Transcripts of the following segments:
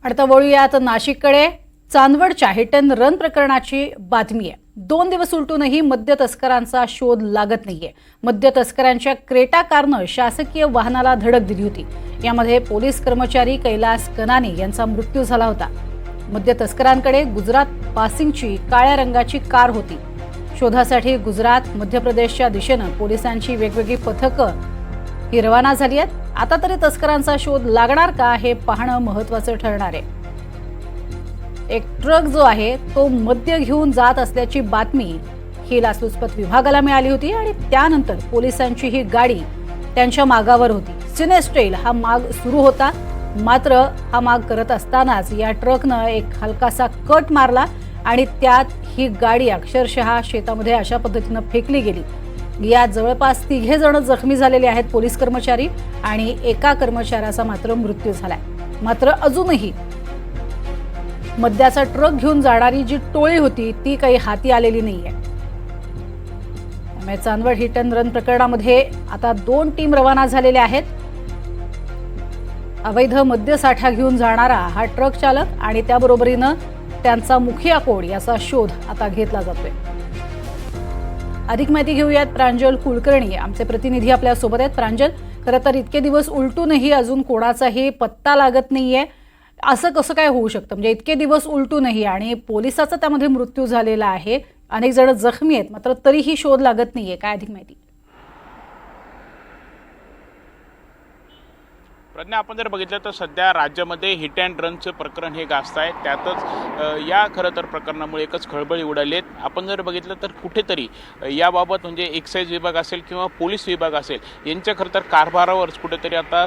आता वळूयात नाशिककडे। चांदवडच्या hit and run प्रकरणाची बातमी आहे। 2 दिवस उलटूनही मद्य तस्करांचा शोध लागत नाहीये। मद्य तस्करांच्या क्रेटा कारनं शासकीय वाहनाला धडक दिली होती। यामध्ये पोलीस कर्मचारी कैलास कनानी यांचा मृत्यू झाला होता। मद्य तस्करांकडे गुजरात पासिंगची काळ्या रंगाची कार होती। शोधासाठी गुजरात मध्य प्रदेशच्या दिशेनं पोलिसांची वेगवेगळी पथकं ही रवाना झाली आहेत। आता तरी तस्करांचा शोध लागणार का हे पाहणं महत्त्वाचं ठरणार आहे। एक ट्रक जो आहे तो मद्य घेऊन जात असल्याची बातमी ही लाचलुचपत विभागाला मिळाली होती आणि त्यानंतर पोलिसांची ही गाडी त्यांच्या मागावर होती। सिनेस्ट्रेल हा माग सुरू होता, मात्र हा माग करत असतानाच या ट्रकनं एक हलकासा कट मारला आणि त्यात ही गाडी अक्षरशः शेतामध्ये अशा पद्धतीनं फेकली गेली। यात जवळपास 3 जण जखमी झालेले आहेत, पोलीस कर्मचारी, आणि एका कर्मचाऱ्याचा मात्र मृत्यू झालाय। मात्र अजूनही मद्याचा ट्रक घेऊन जाणारी जी टोळी होती ती काही हाती आलेली नाहीये। त्यामुळे चांदवड हिट अँड रन प्रकरणामध्ये आता 2 टीम रवाना झालेल्या आहेत। अवैध मद्य साठा घेऊन जाणारा हा ट्रक चालक आणि त्याबरोबरीनं त्यांचा मुखिया कोण याचा शोध आता घेतला जातोय। अधिक माहिती घेऊयात, प्रांजल कुलकर्णी आमचे प्रतिनिधी आपल्या सोबत आहेत। प्रांजल, खरं तर इतके दिवस उलटूनही अजून कोणाचाही पत्ता लागत नाहीये, असं कसं काय होऊ शकतं? म्हणजे इतके दिवस उलटूनही आणि पोलिसाचा त्यामध्ये मृत्यू झालेला आहे, अनेक जण जखमी आहेत, मात्र तरीही शोध लागत नाहीये, काय अधिक माहिती? प्रज्ञा, आपण जर बघितलं तर सध्या राज्यामध्ये हिट अँड रनचं प्रकरण हे गाजत आहे। त्यातच या खरं तर प्रकरणामुळे एकच खळबळी उडाली आहे। आपण जर बघितलं तर कुठेतरी याबाबत म्हणजे एक्साईज विभाग असेल किंवा पोलीस विभाग असेल यांच्या खरं तर कारभारावरच कुठेतरी आता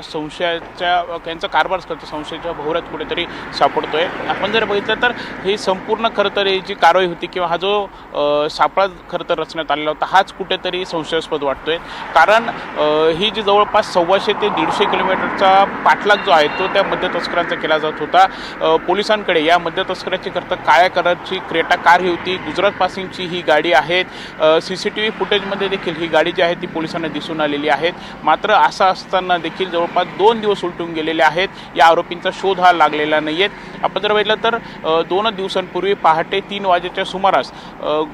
त्यांचा कारभार करतो संशयाच्या भोवऱ्यात कुठेतरी सापडतोय। आपण जर बघितलं तर ही संपूर्ण खरं तर ही जी कारवाई होती किंवा हा जो सापळा खरं तर रचण्यात आलेला होता हाच कुठेतरी संशयास्पद वाटतोय। कारण ही जी जवळपास 150 ते 150 किलोमीटरचा पाठलाग जो आहे तो त्या मद्य तस्करांचा केला जात होता। पोलिसांकडे या मद्य तस्कराची करता काळ्या कलरची क्रेटा कार ही होती। गुजरात पासिंगची ही गाडी आहे। CCTV फुटेजमध्ये देखील ही गाडी जी आहे ती पोलिसांना दिसून आलेली आहे। मात्र असं असताना देखील जवळपास 2 दिवस उलटून गेलेले आहेत, या आरोपींचा शोध हा लागलेला नाही आहे। आपण जर बघितलं तर 2 दिवसांपूर्वी पहाटे 3 वाजेच्या सुमारास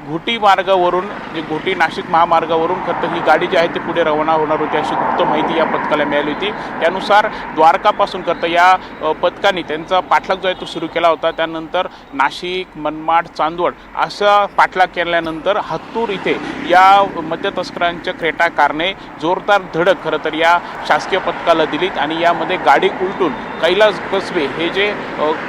घोटी मार्गावरून घोटी नाशिक महामार्गावरून खरं तर ही गाडी जी आहे ती पुढे रवाना होणार होती अशी गुप्त माहिती या पथकाला मिळाली होती। त्यानुसार द्वारकापासून करता या पथकाने त्यांचा पाठलाग जो आहे तो सुरू केला होता। त्यानंतर नाशिक, मनमाड, चांदवड असा पाठलाग केल्यानंतर हत्तूर इथे या मद्य तस्करांच्या क्रेटा कारने जोरदार धडक खरं तर या शासकीय पथकाला दिली आणि यामध्ये गाडी उलटून कैलास कसबे हे जे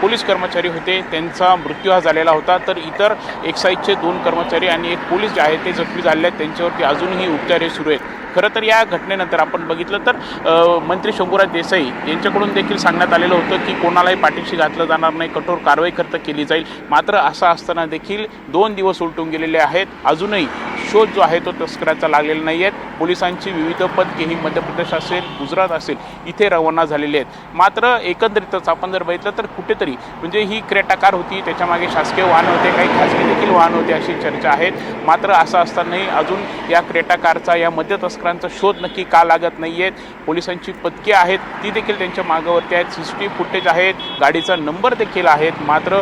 पोलीस कर्मचारी होते त्यांचा मृत्यू हा झालेला होता। तर इतर एक्साईजचे 2 कर्मचारी आणि 1 पोलीस जे आहे ते जखमी झाले आहेत, त्यांच्यावरती अजूनही उपचार हे सुरू आहेत। खरं तर या घटनेनंतर आपण बघितलं तर मंत्री शंभूराज देसाई यांच्याकडून देखील सांगण्यात आलेलं होतं की कोणालाही पाठीशी घातलं जाणार नाही, कठोर कारवाई खरं केली जाईल। मात्र असं असताना देखील 2 दिवस उलटून गेलेले आहेत, अजूनही शोध जो आहे तो तस्कराचा लागलेला नाही आहे। पोलिसांची विविध पथके ही मध्य प्रदेश असेल, गुजरात असेल इथे रवाना झालेली आहेत। मात्र एकंदरीतच आपण जर बघितलं तर कुठेतरी म्हणजे ही क्रेटा कार होती, त्याच्यामागे शासकीय वाहन होते, काही खासगी देखील वाहन होते अशी चर्चा आहे। मात्र असं असतानाही अजून या क्रेटा कारचा या मद्य तस्करांचा शोध नक्की का लागत नाही आहेत। पोलिसांची पथके आहेत ती देखील त्यांच्या मागावरती आहेत, CCTV फुटेज आहेत, गाडीचा नंबर देखील आहेत। मात्र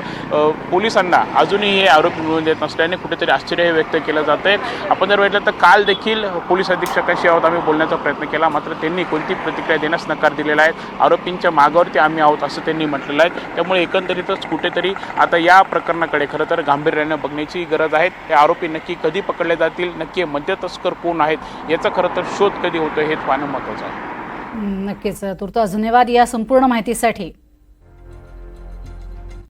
पोलिसांना अजूनही हे आरोपी मिळवून देत नसल्याने कुठेतरी आश्चर्य व्यक्त केलं जात आहे। आपण जर बघितलं तर काल देखील पोलीस अधीक्षकाशी आहोत आम्ही बोलण्याचा प्रयत्न केला, मात्र त्यांनी कोणती प्रतिक्रिया देण्यास नकार दिलेला आहे। आरोपींच्या मागावरती आम्ही आहोत असं त्यांनी म्हटलेलं आहे। त्यामुळे एकंदरीतच कुठेतरी आता या प्रकरणाकडे खरं तर गांभीर्याने बघण्याची गरज आहे। हे आरोपी नक्की कधी पकडले जातील, नक्की मद्य तस्कर कोण आहेत याचा खरं तर शोध कधी होतोय हे पाहणं महत्त्वाचं आहे। नक्कीच, तुर्तास धन्यवाद या संपूर्ण माहितीसाठी।